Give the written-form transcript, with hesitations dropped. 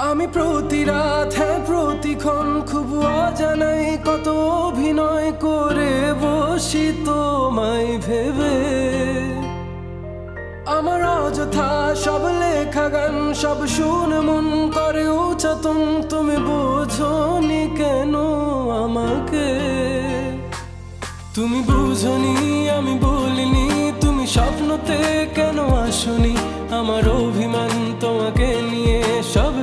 আমি প্রতি রাত প্রতিক্ষণ খুব অজানাই কত অভিনয় করে বসি তোমায় ভেবে। আমার অযথা সব লেখা গান সব শুনে মন করে উচ্চতম, তুমি বোঝনি কেন আমাকে? তুমি বুঝনি আমি বলিনি, তুমি স্বপ্নতে কেন আসনি? আমার অভিমান তোমাকে নিয়ে সব